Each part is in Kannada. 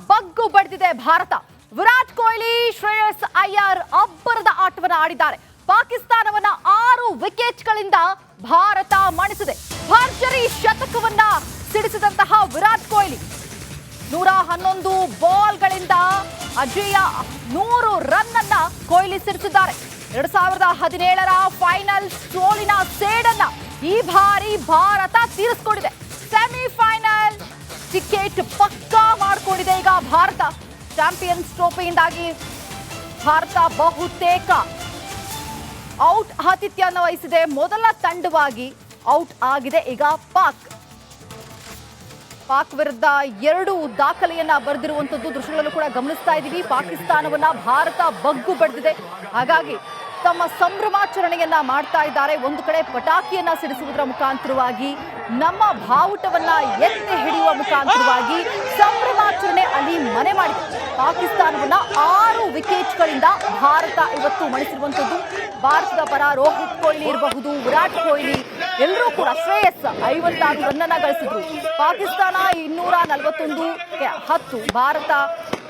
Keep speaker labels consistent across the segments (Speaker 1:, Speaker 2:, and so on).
Speaker 1: ಬಗ್ಗು ಬಡಿದಿದೆ ಭಾರತ. ವಿರಾಟ್ ಕೊಹ್ಲಿ, ಶ್ರೇಯಸ್ ಅಯ್ಯರ್ ಅಬ್ಬರದ ಆಟವನ್ನು ಆಡಿದ್ದಾರೆ. ಪಾಕಿಸ್ತಾನವನ್ನ 6 ವಿಕೆಟ್ಗಳಿಂದ ಭಾರತ ಮಣಿಸಿದೆ. ಭರ್ಜರಿ ಶತಕವನ್ನ ಸಿಡಿಸಿದಂತಹ ವಿರಾಟ್ ಕೊಹ್ಲಿ 111 ಬಾಲ್ಗಳಿಂದ ಅಜೇಯ 100 ರನ್ ಅನ್ನ ಕೊಹ್ಲಿ ಸಿಡಿಸಿದ್ದಾರೆ. 2017ರ ಫೈನಲ್ ಸೋಲಿನ ಸೇಡನ್ನ ಈ ಬಾರಿ ಭಾರತ ತೀರಿಸಿಕೊಂಡಿದೆ. ಸೆಮಿಫೈನಲ್ ಟಿಕೆಟ್ ಪಕ್ಕಾ ಮಾಡಿಕೊಂಡಿದೆ ಈಗ ಭಾರತ. ಚಾಂಪಿಯನ್ಸ್ ಟ್ರೋಫಿಯಿಂದಾಗಿ ಭಾರತ ಬಹುತೇಕ ಔಟ್ ಆತಿಥ್ಯವನ್ನು ವಹಿಸಿದೆ. ಮೊದಲ ತಂಡವಾಗಿ ಔಟ್ ಆಗಿದೆ ಈಗ ಪಾಕ್ ವಿರುದ್ಧ 2 ದಾಖಲೆಯನ್ನ ಬರೆದಿರುವಂತದ್ದು ದೃಶ್ಯಗಳನ್ನು ಕೂಡ ಗಮನಿಸ್ತಾ ಇದ್ದೀವಿ. ಪಾಕಿಸ್ತಾನವನ್ನ ಭಾರತ ಬಗ್ಗು ಬಡಿದಿದೆ. ಹಾಗಾಗಿ ತಮ್ಮ ಸಂಭ್ರಮಾಚರಣೆಯನ್ನ ಮಾಡ್ತಾ ಇದ್ದಾರೆ. ಒಂದು ಕಡೆ ಪಟಾಕಿಯನ್ನ ಸಿಡಿಸುವುದರ ಮುಖಾಂತರವಾಗಿ, ನಮ್ಮ ಬಾವುಟವನ್ನ ಎತ್ತಿ ಹಿಡಿಯುವ ಮುಖಾಂತರವಾಗಿ ಸಂಭ್ರಮಾಚರಣೆ ಅಲ್ಲಿ ಮನೆ ಮಾಡಿದೆ. ಪಾಕಿಸ್ತಾನವನ್ನ 6 ವಿಕೆಟ್ಗಳಿಂದ ಭಾರತ ಇವತ್ತು ಮಣಿಸಿರುವಂತದ್ದು. ಭಾರತದ ಪರ ರೋಹಿತ್ ಕೊಹ್ಲಿ ಇರಬಹುದು, ವಿರಾಟ್ ಕೊಹ್ಲಿ ಎಲ್ಲರೂ ಕೂಡ, ಶ್ರೇಯಸ್ 56 ರನ್ ಅನ್ನ ಗಳಿಸಿದ್ರು. ಪಾಕಿಸ್ತಾನ 241-10. ಭಾರತ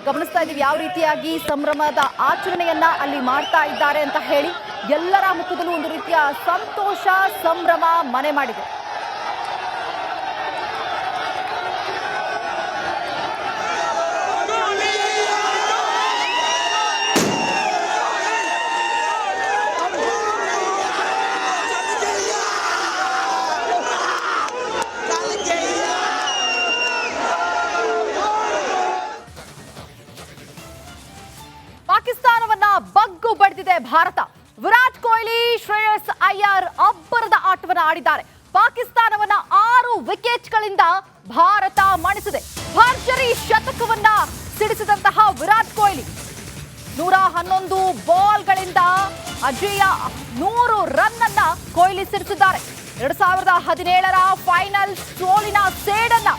Speaker 1: ಗಮನಿಸ್ತಾ ಇದ್ದೀವಿ ಯಾವ ರೀತಿಯಾಗಿ ಸಂಭ್ರಮದ ಆಚರಣೆಯನ್ನ ಅಲ್ಲಿ ಮಾಡ್ತಾ ಇದ್ದಾರೆ ಅಂತ ಹೇಳಿ. ಎಲ್ಲರ ಮುಖದಲ್ಲೂ ಒಂದು ರೀತಿಯ ಸಂತೋಷ, ಸಂಭ್ರಮ ಮನೆ ಮಾಡಿದೆ. ಪಾಕಿಸ್ತಾನವನ್ನ ಬಗ್ಗು ಬಡಿದಿದೆ ಭಾರತ. ವಿರಾಟ್ ಕೊಹ್ಲಿ, ಶ್ರೇಯಸ್ ಅಯ್ಯರ್ ಅಬ್ಬರದ ಆಟವನ್ನು ಆಡಿದ್ದಾರೆ. ಪಾಕಿಸ್ತಾನವನ್ನ 6 ವಿಕೆಟ್ಗಳಿಂದ ಭಾರತ ಮಣಿಸಿದೆ. ಭರ್ಜರಿ ಶತಕವನ್ನ ಸಿಡಿಸಿದಂತಹ ವಿರಾಟ್ ಕೊಹ್ಲಿ 111 ಬಾಲ್ಗಳಿಂದ ಅಜೇಯ 100 ರನ್ ಅನ್ನ ಕೊಹ್ಲಿ ಸಿಡಿಸಿದ್ದಾರೆ. 2017ರ ಫೈನಲ್ ಸೋಲಿನ ಸೇಡನ್ನ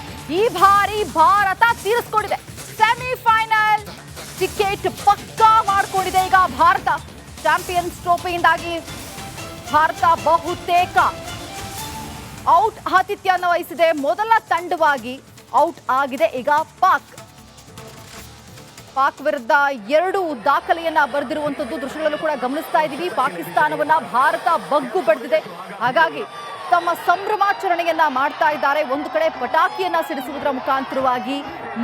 Speaker 1: ಈ ಬಾರಿ ಭಾರತ ತೀರಿಸಿಕೊಂಡಿದೆ. ಸೆಮಿಫೈನಲ್ ಟಿಕೆಟ್ ಪಕ್ಕಾ ಮಾಡಿಕೊಂಡಿದೆ ಈಗ ಭಾರತ. ಚಾಂಪಿಯನ್ಸ್ ಟ್ರೋಫಿಯಿಂದಾಗಿ ಭಾರತ ಬಹುತೇಕ ಔಟ್ ಆತಿಥ್ಯವನ್ನು ವಹಿಸಿದೆ. ಮೊದಲ ತಂಡವಾಗಿ ಔಟ್ ಆಗಿದೆ ಈಗ ಪಾಕ್ ವಿರುದ್ಧ 2 ದಾಖಲೆಯನ್ನ ಬರೆದಿರುವಂತದ್ದು ದೃಶ್ಯಗಳನ್ನು ಕೂಡ ಗಮನಿಸ್ತಾ ಇದ್ದೀವಿ. ಪಾಕಿಸ್ತಾನವನ್ನ ಭಾರತ ಬಗ್ಗು ಬಡಿದಿದೆ. ಹಾಗಾಗಿ ತಮ್ಮ ಸಂಭ್ರಮಾಚರಣೆಯನ್ನ ಮಾಡ್ತಾ ಇದ್ದಾರೆ. ಒಂದು ಕಡೆ ಪಟಾಕಿಯನ್ನ ಸಿಡಿಸುವುದರ ಮುಖಾಂತರವಾಗಿ,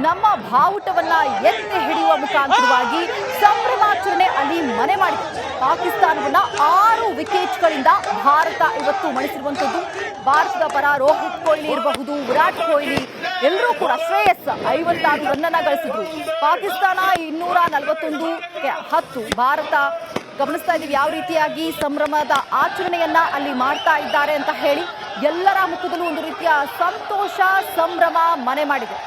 Speaker 1: ನಮ್ಮ ಬಾವುಟವನ್ನ ಎತ್ತಿ ಹಿಡಿಯುವ ಮುಖಾಂತರವಾಗಿ ಸಂಭ್ರಮಾಚರಣೆ ಅಲ್ಲಿ ಮನೆ ಮಾಡಿದೆ. ಪಾಕಿಸ್ತಾನವನ್ನ 6 ವಿಕೆಟ್ಗಳಿಂದ ಭಾರತ ಇವತ್ತು ಮಣಿಸಿರುವಂತದ್ದು. ಭಾರತದ ಪರ ರೋಹಿತ್ ಕೊಹ್ಲಿ ಇರಬಹುದು, ವಿರಾಟ್ ಕೊಹ್ಲಿ ಎಲ್ಲರೂ ಕೂಡ, ಶ್ರೇಯಸ್ 56 ರನ್ ಅನ್ನ ಗಳಿಸಿದ್ರು. ಪಾಕಿಸ್ತಾನ 241-10. ಭಾರತ ಗಮನಿಸ್ತಾ ಇದ್ದೀವಿ ಯಾವ ರೀತಿಯಾಗಿ ಸಂಭ್ರಮದ ಆಚರಣೆಯನ್ನ ಅಲ್ಲಿ ಮಾಡ್ತಾ ಇದ್ದಾರೆ ಅಂತ ಹೇಳಿ. ಎಲ್ಲರ ಮುಖದಲ್ಲೂ ಒಂದು ರೀತಿಯ ಸಂತೋಷ, ಸಂಭ್ರಮ ಮನೆ ಮಾಡಿದೆ.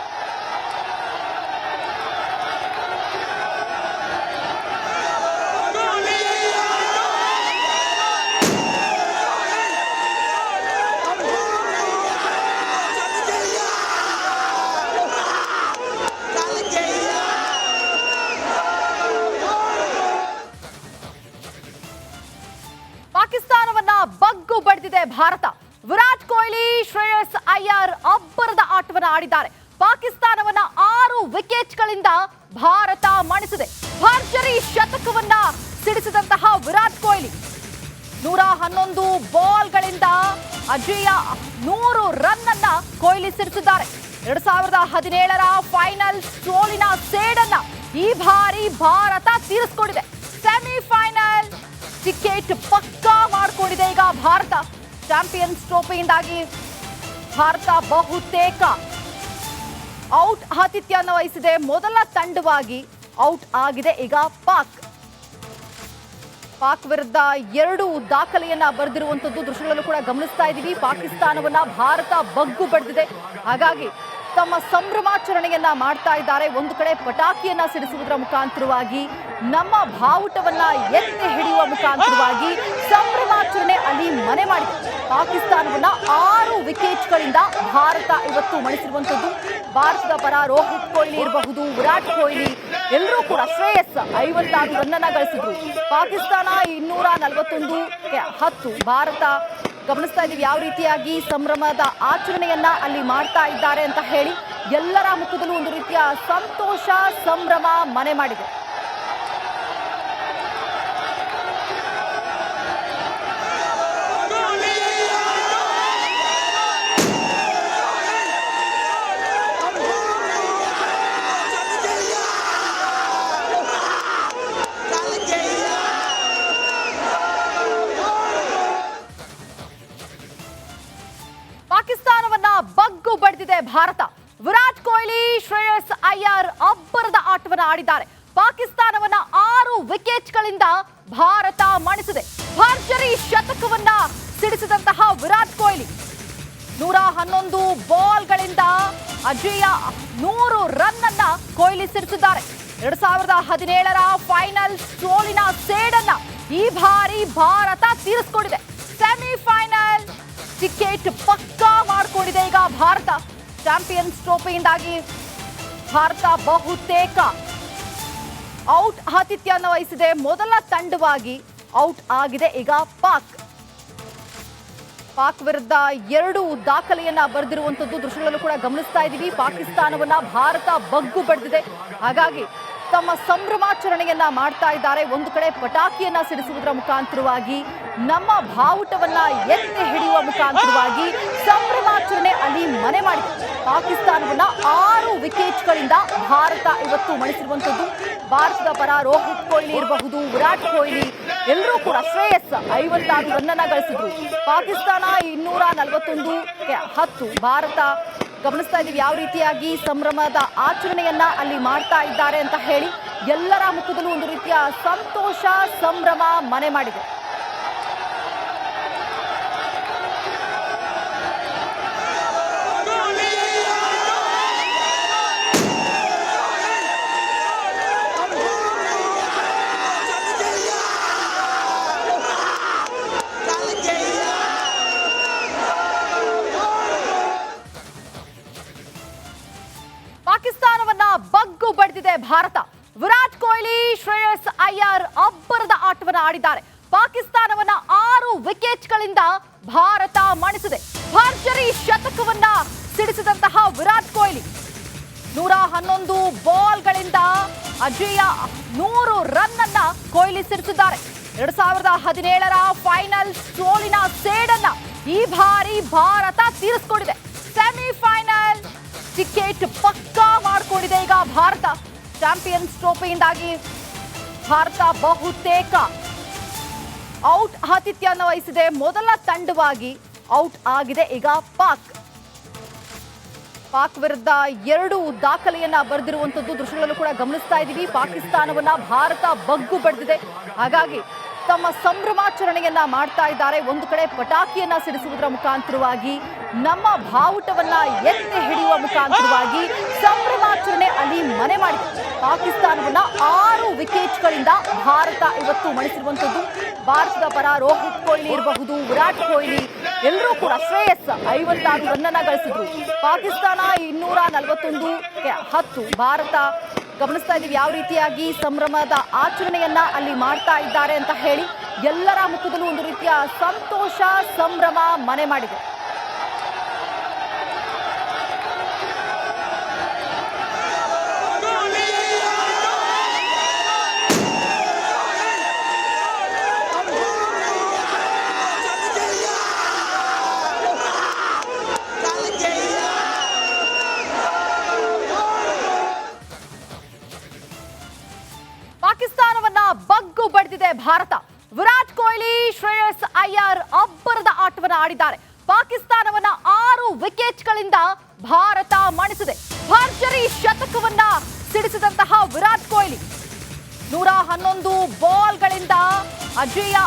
Speaker 1: ಪಾಕಿಸ್ತಾನವನ್ನ ಬಗ್ಗು ಬಡಿದಿದೆ ಭಾರತ. ವಿರಾಟ್ ಕೊಹ್ಲಿ, ಶ್ರೇಯಸ್ ಅಯ್ಯರ್ ಅಬ್ಬರದ ಆಟವನ್ನು ಆಡಿದ್ದಾರೆ. ಪಾಕಿಸ್ತಾನವನ್ನ 6 ವಿಕೆಟ್ಗಳಿಂದ ಭಾರತ ಮಣಿಸಿದೆ. ಭರ್ಜರಿ ಶತಕವನ್ನ ಸಿಡಿಸಿದಂತಹ ವಿರಾಟ್ ಕೊಹ್ಲಿ 111 ಬಾಲ್ಗಳಿಂದ ಅಜೇಯ 100 ರನ್ ಅನ್ನ ಕೊಹ್ಲಿ ಸಿಡಿಸಿದ್ದಾರೆ. 2017ರ ಫೈನಲ್ ಸೋಲಿನ ಸೇಡನ್ನ ಈ ಬಾರಿ ಭಾರತ ತೀರಿಸಿಕೊಂಡಿದೆ. ಸೆಮಿಫೈನಲ್ ಟಿಕೆಟ್ ಪಕ್ಕಾ ಮಾಡಿಕೊಂಡಿದೆ ಈಗ ಭಾರತ. ಚಾಂಪಿಯನ್ಸ್ ಟ್ರೋಫಿಯಿಂದಾಗಿ ಭಾರತ ಬಹುತೇಕ ಔಟ್ ಆತಿಥ್ಯವನ್ನು ವಹಿಸಿದೆ. ಮೊದಲ ತಂಡವಾಗಿ ಔಟ್ ಆಗಿದೆ ಈಗ ಪಾಕ್ ವಿರುದ್ಧ 2 ದಾಖಲೆಯನ್ನ ಬರೆದಿರುವಂತದ್ದು ದೃಶ್ಯಗಳನ್ನು ಕೂಡ ಗಮನಿಸ್ತಾ ಇದ್ದೀವಿ. ಪಾಕಿಸ್ತಾನವನ್ನ ಭಾರತ ಬಗ್ಗು ಬಡಿದಿದೆ. ಹಾಗಾಗಿ ತಮ್ಮ ಸಂಭ್ರಮಾಚರಣೆಯನ್ನ ಮಾಡ್ತಾ ಇದ್ದಾರೆ. ಒಂದು ಕಡೆ ಪಟಾಕಿಯನ್ನ ಸಿಡಿಸುವುದರ ಮುಖಾಂತರವಾಗಿ, ನಮ್ಮ ಬಾವುಟವನ್ನ ಎತ್ತಿ ಹಿಡಿಯುವ ಮುಖಾಂತರವಾಗಿ ಸಂಭ್ರಮಾಚರಣೆ ಅಲ್ಲಿ ಮನೆ ಮಾಡಿದೆ. ಪಾಕಿಸ್ತಾನವನ್ನ 6 ವಿಕೆಟ್ಗಳಿಂದ ಭಾರತ ಇವತ್ತು ಮಣಿಸಿರುವಂತದ್ದು. ಭಾರತದ ಪರ ರೋಹಿತ್ ಕೊಹ್ಲಿ ಇರಬಹುದು, ವಿರಾಟ್ ಕೊಹ್ಲಿ ಎಲ್ಲರೂ ಕೂಡ, ಶ್ರೇಯಸ್ 56 ರನ್ ಅನ್ನ ಗಳಿಸಿದ್ರು. ಪಾಕಿಸ್ತಾನ 241-10. ಭಾರತ ಗಮನಿಸ್ತಾ ಇದೀವಿ ಯಾವ ರೀತಿಯಾಗಿ ಸಂಭ್ರಮದ ಆಚರಣೆಯನ್ನ ಅಲ್ಲಿ ಮಾಡ್ತಾ ಇದ್ದಾರೆ ಅಂತ ಹೇಳಿ ಎಲ್ಲರ ಮುಖದಲ್ಲೂ ಒಂದು ರೀತಿಯ ಸಂತೋಷ ಸಂಭ್ರಮ ಮನೆ ಮಾಡಿದೆ. ಪಾಕಿಸ್ತಾನವನ್ನ ಬಗ್ಗು ಬಡಿದಿದೆ ಭಾರತ. ವಿರಾಟ್ ಕೊಹ್ಲಿ, ಶ್ರೇಯಸ್ ಅಯ್ಯರ್ ಅಬ್ಬರದ ಆಟವನ್ನು ಆಡಿದ್ದಾರೆ. ಪಾಕಿಸ್ತಾನವನ್ನ 6 ವಿಕೆಟ್ಗಳಿಂದ ಭಾರತ ಮಣಿಸಿದೆ. ಭರ್ಜರಿ ಶತಕವನ್ನ ಸಿಡಿಸಿದಂತಹ ವಿರಾಟ್ ಕೊಹ್ಲಿ 111 ಬಾಲ್ಗಳಿಂದ ಅಜೇಯ 100 ರನ್ ಅನ್ನ ಕೊಹ್ಲಿ ಸಿಡಿಸಿದ್ದಾರೆ. 2017ರ ಫೈನಲ್ ಸೋಲಿನ ಸೇಡನ್ನ ಈ ಬಾರಿ ಭಾರತ ತೀರಿಸಿಕೊಂಡಿದೆ. ಸೆಮಿಫೈನಲ್ ಟಿಕೆಟ್ ಪಕ್ಕಾ ಮಾಡಿಕೊಂಡಿದೆ ಈಗ ಭಾರತ. ಚಾಂಪಿಯನ್ಸ್ ಟ್ರೋಫಿಯಿಂದಾಗಿ ಭಾರತ ಬಹುತೇಕ ಔಟ್ ಆತಿಥ್ಯವನ್ನು ವಹಿಸಿದೆ. ಮೊದಲ ತಂಡವಾಗಿ ಔಟ್ ಆಗಿದೆ ಈಗ ಪಾಕ್ ವಿರುದ್ಧ 2 ದಾಖಲೆಯನ್ನ ಬರೆದಿರುವಂತದ್ದು ದೃಶ್ಯಗಳನ್ನು ಕೂಡ ಗಮನಿಸ್ತಾ ಇದ್ದೀವಿ. ಪಾಕಿಸ್ತಾನವನ್ನ ಭಾರತ ಬಗ್ಗು ಬಡಿದಿದೆ. ಹಾಗಾಗಿ ತಮ್ಮ ಸಂಭ್ರಮಾಚರಣೆಯನ್ನ ಮಾಡ್ತಾ ಇದ್ದಾರೆ. ಒಂದು ಕಡೆ ಪಟಾಕಿಯನ್ನ ಸಿಡಿಸುವುದರ ಮುಖಾಂತರವಾಗಿ, ನಮ್ಮ ಬಾವುಟವನ್ನ ಎತ್ತಿ ಹಿಡಿಯುವ ಮುಖಾಂತರವಾಗಿ ಸಂಭ್ರಮಾಚರಣೆ ಅಲ್ಲಿ ಮನೆ ಮಾಡಿದೆ. ಪಾಕಿಸ್ತಾನವನ್ನ 6 ವಿಕೆಟ್ಗಳಿಂದ ಭಾರತ ಇವತ್ತು ಮಣಿಸಿರುವಂತದ್ದು. ಭಾರತದ ಪರ ರೋಹಿತ್ ಕೊಹ್ಲಿ ಇರಬಹುದು, ವಿರಾಟ್ ಕೊಹ್ಲಿ ಎಲ್ಲರೂ ಕೂಡ, ಶ್ರೇಯಸ್ 56 ರನ್ ಅನ್ನ ಗಳಿಸಿದ್ರು. ಪಾಕಿಸ್ತಾನ 241-10. ಭಾರತ ಗಮನಿಸ್ತಾ ಇದೀವಿ ಯಾವ ರೀತಿಯಾಗಿ ಸಂಭ್ರಮದ ಆಚರಣೆಯನ್ನ ಅಲ್ಲಿ ಮಾಡ್ತಾ ಇದ್ದಾರೆ ಅಂತ ಹೇಳಿ ಎಲ್ಲರ ಮುಖದಲ್ಲೂ ಒಂದು ರೀತಿಯ ಸಂತೋಷ ಸಂಭ್ರಮ ಮನೆ ಮಾಡಿದೆ. ಪಾಕಿಸ್ತಾನವನ್ನ ಬಗ್ಗು ಬಡಿದಿದೆ ಭಾರತ. ವಿರಾಟ್ ಕೊಹ್ಲಿ, ಶ್ರೇಯಸ್ ಅಯ್ಯರ್ ಅಬ್ಬರದ ಆಟವನ್ನು ಆಡಿದ್ದಾರೆ. ಪಾಕಿಸ್ತಾನವನ್ನ 6 ವಿಕೆಟ್ಗಳಿಂದ ಭಾರತ ಮಣಿಸಿದೆ. ಭರ್ಜರಿ ಶತಕವನ್ನ ಸಿಡಿಸಿದಂತಹ ವಿರಾಟ್ ಕೊಹ್ಲಿ 111 ಬಾಲ್ಗಳಿಂದ ಅಜೇಯ 100 ರನ್ ಅನ್ನ ಕೊಹ್ಲಿ ಸಿಡಿಸಿದ್ದಾರೆ. 2017ರ ಫೈನಲ್ ಸೋಲಿನ ಸೇಡನ್ನ ಈ ಬಾರಿ ಭಾರತ ತೀರಿಸಿಕೊಂಡಿದೆ. ಸೆಮಿಫೈನಲ್ ಟಿಕೆಟ್ ಪಕ್ಕಾ ಮಾಡಿಕೊಂಡಿದೆ ಈಗ ಭಾರತ. ಚಾಂಪಿಯನ್ಸ್ ಟ್ರೋಫಿಯಿಂದಾಗಿ ಭಾರತ ಬಹುತೇಕ ಔಟ್ ಆತಿಥ್ಯವನ್ನು ವಹಿಸಿದೆ. ಮೊದಲ ತಂಡವಾಗಿ ಔಟ್ ಆಗಿದೆ ಈಗ ಪಾಕ್ ವಿರುದ್ಧ 2 ದಾಖಲೆಯನ್ನ ಬರೆದಿರುವಂತದ್ದು ದೃಶ್ಯಗಳನ್ನು ಕೂಡ ಗಮನಿಸ್ತಾ ಇದ್ದೀವಿ. ಪಾಕಿಸ್ತಾನವನ್ನ ಭಾರತ ಬಗ್ಗು ಬಡಿದಿದೆ. ಹಾಗಾಗಿ ತಮ್ಮ ಸಂಭ್ರಮಾಚರಣೆಯನ್ನ ಮಾಡ್ತಾ ಇದ್ದಾರೆ. ಒಂದು ಕಡೆ ಪಟಾಕಿಯನ್ನ ಸಿಡಿಸುವುದರ ಮುಖಾಂತರವಾಗಿ, ನಮ್ಮ ಬಾವುಟವನ್ನ ಎತ್ತಿ ಹಿಡಿಯುವ ಮುಖಾಂತರವಾಗಿ ಸಂಭ್ರಮಾಚರಣೆ ಅಲ್ಲಿ ಮನೆ ಮಾಡಿದೆ. ಪಾಕಿಸ್ತಾನವನ್ನ 6 ವಿಕೆಟ್ಗಳಿಂದ ಭಾರತ ಇವತ್ತು ಮಣಿಸಿರುವಂತದ್ದು. ಭಾರತದ ಪರ ರೋಹಿತ್ ಕೊಹ್ಲಿ ಇರಬಹುದು, ವಿರಾಟ್ ಕೊಹ್ಲಿ ಎಲ್ಲರೂ ಕೂಡ, ಶ್ರೇಯಸ್ 56 ರನ್ ಅನ್ನ ಗಳಿಸಿದ್ರು. ಪಾಕಿಸ್ತಾನ 241-10. ಭಾರತ ಗಮನಿಸ್ತಾ ಇದೀವಿ ಯಾವ ರೀತಿಯಾಗಿ ಸಂಭ್ರಮದ ಆಚರಣೆಯನ್ನ ಅಲ್ಲಿ ಮಾಡ್ತಾ ಇದ್ದಾರೆ ಅಂತ ಹೇಳಿ ಎಲ್ಲರ ಮುಖದಲ್ಲೂ ಒಂದು ರೀತಿಯ ಸಂತೋಷ ಸಂಭ್ರಮ ಮನೆ ಮಾಡಿದೆ. ಪಾಕಿಸ್ತಾನವನ್ನ ಬಗ್ಗು ಬಡಿದಿದೆ ಭಾರತ. ವಿರಾಟ್ ಕೊಹ್ಲಿ, ಶ್ರೇಯಸ್ ಅಯ್ಯರ್ ಅಬ್ಬರದ ಆಟವನ್ನು ಆಡಿದ್ದಾರೆ. ಪಾಕಿಸ್ತಾನವನ್ನ 6 ವಿಕೆಟ್ಗಳಿಂದ ಭಾರತ ಮಣಿಸಿದೆ. ಭರ್ಜರಿ ಶತಕವನ್ನ ಸಿಡಿಸಿದಂತಹ ವಿರಾಟ್ ಕೊಹ್ಲಿ 111 ಬಾಲ್ಗಳಿಂದ ಅಜೇಯ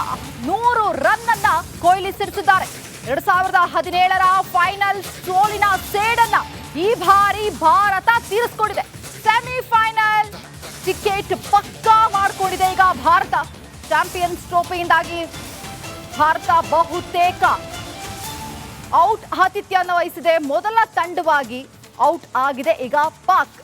Speaker 1: 100 ರನ್ ಅನ್ನ ಕೊಹ್ಲಿ ಸಿಡಿಸಿದ್ದಾರೆ. 2017ರ ಫೈನಲ್ ಸೋಲಿನ ಸೇಡನ್ನ ಈ ಬಾರಿ ಭಾರತ ತೀರಿಸಿಕೊಂಡಿದೆ. ಸೆಮಿಫೈನಲ್ ಟಿಕೆಟ್ ಪಕ್ಕಾ ಮಾಡಿಕೊಂಡಿದೆ ಈಗ ಭಾರತ. ಚಾಂಪಿಯನ್ಸ್ ಟ್ರೋಫಿಯಿಂದಾಗಿ ಭಾರತ ಬಹುತೇಕ ಔಟ್ ಆತಿಥ್ಯವನ್ನು ವಹಿಸಿದೆ. ಮೊದಲ ತಂಡವಾಗಿ ಔಟ್ ಆಗಿದೆ ಈಗ ಪಾಕ್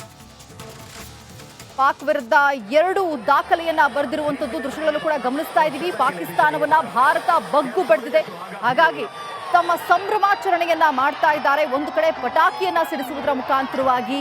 Speaker 1: ವಿರುದ್ಧ 2 ದಾಖಲೆಯನ್ನ ಬರೆದಿರುವಂತದ್ದು ದೃಶ್ಯಗಳನ್ನು ಕೂಡ ಗಮನಿಸ್ತಾ ಇದ್ದೀವಿ. ಪಾಕಿಸ್ತಾನವನ್ನ ಭಾರತ ಬಗ್ಗು ಬಡಿದಿದೆ. ಹಾಗಾಗಿ ತಮ್ಮ ಸಂಭ್ರಮಾಚರಣೆಯನ್ನ ಮಾಡ್ತಾ ಇದ್ದಾರೆ. ಒಂದು ಕಡೆ ಪಟಾಕಿಯನ್ನ ಸಿಡಿಸುವುದರ ಮುಖಾಂತರವಾಗಿ,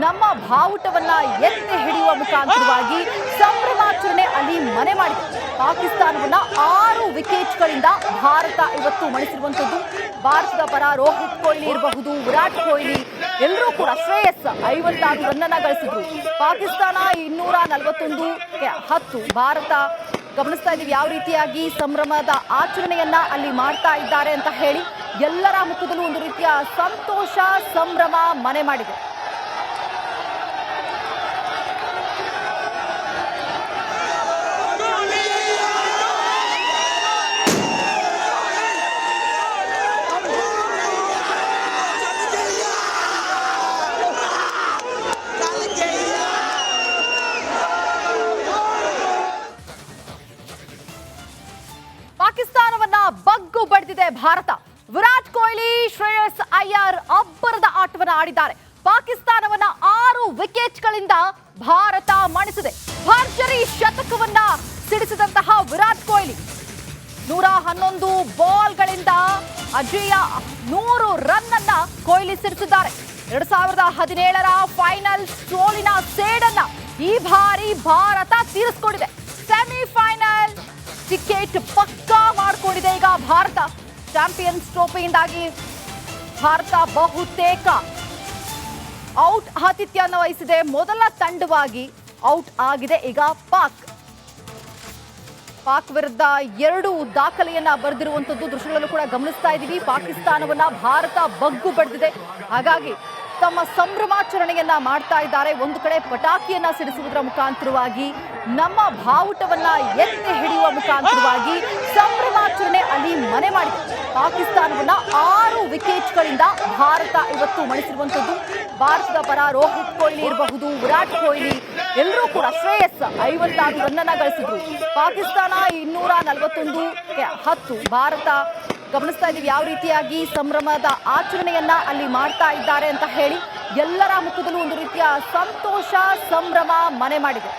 Speaker 1: ನಮ್ಮ ಬಾವುಟವನ್ನ ಎತ್ತಿ ಹಿಡಿಯುವ ಮುಖಾಂತರವಾಗಿ ಸಂಭ್ರಮಾಚರಣೆ ಅಲ್ಲಿ ಮನೆ ಮಾಡಿದೆ. ಪಾಕಿಸ್ತಾನವನ್ನ 6 ವಿಕೆಟ್ಗಳಿಂದ ಭಾರತ ಇವತ್ತು ಮಣಿಸಿರುವಂತದ್ದು. ಭಾರತದ ಪರ ರೋಹಿತ್ ಕೊಹ್ಲಿ ಇರಬಹುದು, ವಿರಾಟ್ ಕೊಹ್ಲಿ ಎಲ್ಲರೂ ಕೂಡ ಶ್ರೇಯಸ್ 56 ರನ್ ಅನ್ನ ಗಳಿಸಿದ್ರು. ಪಾಕಿಸ್ತಾನ 241-10. ಭಾರತ ಗಮನಿಸ್ತಾ ಇದೀವಿ ಯಾವ ರೀತಿಯಾಗಿ ಸಂಭ್ರಮದ ಆಚರಣೆಯನ್ನ ಅಲ್ಲಿ ಮಾಡ್ತಾ ಇದ್ದಾರೆ ಅಂತ ಹೇಳಿ. ಎಲ್ಲರ ಮುಖದಲ್ಲೂ ಒಂದು ರೀತಿಯ ಸಂತೋಷ, ಸಂಭ್ರಮ ಮನೆ ಮಾಡಿದೆ. ಪಾಕಿಸ್ತಾನವನ್ನ ಬಗ್ಗು ಬಡಿದಿದೆ ಭಾರತ. ವಿರಾಟ್ ಕೊಹ್ಲಿ, ಶ್ರೇಯಸ್ ಅಯ್ಯರ್ ಅಬ್ಬರದ ಆಟವನ್ನು ಆಡಿದ್ದಾರೆ. ಪಾಕಿಸ್ತಾನವನ್ನ 6 ವಿಕೆಟ್ಗಳಿಂದ ಭಾರತ ಮಣಿಸಿದೆ. ಭರ್ಜರಿ ಶತಕವನ್ನ ಸಿಡಿಸಿದಂತಹ ವಿರಾಟ್ ಕೊಹ್ಲಿ 111 ಬಾಲ್ಗಳಿಂದ ಅಜೇಯ 100 ರನ್ ಅನ್ನ ಕೊಹ್ಲಿ ಸಿಡಿಸಿದ್ದಾರೆ. 2017ರ ಫೈನಲ್ ಸೋಲಿನ ಸೇಡನ್ನ ಈ ಬಾರಿ ಭಾರತ ತೀರಿಸಿಕೊಂಡಿದೆ. ಸೆಮಿಫೈನಲ್ ಟಿಕೆಟ್ ಪಕ್ಕಾ ಮಾಡಿಕೊಂಡಿದೆ ಈಗ ಭಾರತ. ಚಾಂಪಿಯನ್ಸ್ ಟ್ರೋಫಿಯಿಂದಾಗಿ ಭಾರತ ಬಹುತೇಕ ಔಟ್ ಆತಿಥ್ಯವನ್ನು ವಹಿಸಿದೆ. ಮೊದಲ ತಂಡವಾಗಿ ಔಟ್ ಆಗಿದೆ ಈಗ ಪಾಕ್ ವಿರುದ್ಧ 2 ದಾಖಲೆಯನ್ನ ಬರೆದಿರುವಂತದ್ದು ದೃಶ್ಯಗಳಲ್ಲೂ ಕೂಡ ಗಮನಿಸ್ತಾ ಇದ್ದೀವಿ. ಪಾಕಿಸ್ತಾನವನ್ನ ಭಾರತ ಬಗ್ಗು ಬಡಿದಿದೆ. ಹಾಗಾಗಿ ತಮ್ಮ ಸಂಭ್ರಮಾಚರಣೆಯನ್ನ ಮಾಡ್ತಾ ಇದ್ದಾರೆ. ಒಂದು ಕಡೆ ಪಟಾಕಿಯನ್ನ ಸಿಡಿಸುವುದರ ಮುಖಾಂತರವಾಗಿ, ನಮ್ಮ ಬಾವುಟವನ್ನ ಎತ್ತಿ ಹಿಡಿಯುವ ಮುಖಾಂತರವಾಗಿ ಸಂಭ್ರಮಾಚರಣೆ ಅಲ್ಲಿ ಮನೆ ಮಾಡಿದೆ. ಪಾಕಿಸ್ತಾನವನ್ನ 6 ವಿಕೆಟ್ಗಳಿಂದ ಭಾರತ ಇವತ್ತು ಮಣಿಸಿರುವಂತದ್ದು. ಭಾರತದ ಪರ ರೋಹಿತ್ ಕೊಹ್ಲಿ ಇರಬಹುದು, ವಿರಾಟ್ ಕೊಹ್ಲಿ ಎಲ್ಲರೂ ಕೂಡ ಶ್ರೇಯಸ್ 56 ರನ್ ಅನ್ನ ಗಳಿಸಿದ್ರು. ಪಾಕಿಸ್ತಾನ 241-10. ಭಾರತ ಗಮನಿಸ್ತಾ ಇದೀವಿ ಯಾವ ರೀತಿಯಾಗಿ ಸಂಭ್ರಮದ ಆಚರಣೆಯನ್ನ ಅಲ್ಲಿ ಮಾಡ್ತಾ ಇದ್ದಾರೆ ಅಂತ ಹೇಳಿ. ಎಲ್ಲರ ಮುಖದಲ್ಲೂ ಒಂದು ರೀತಿಯ ಸಂತೋಷ, ಸಂಭ್ರಮ ಮನೆ ಮಾಡಿದೆ.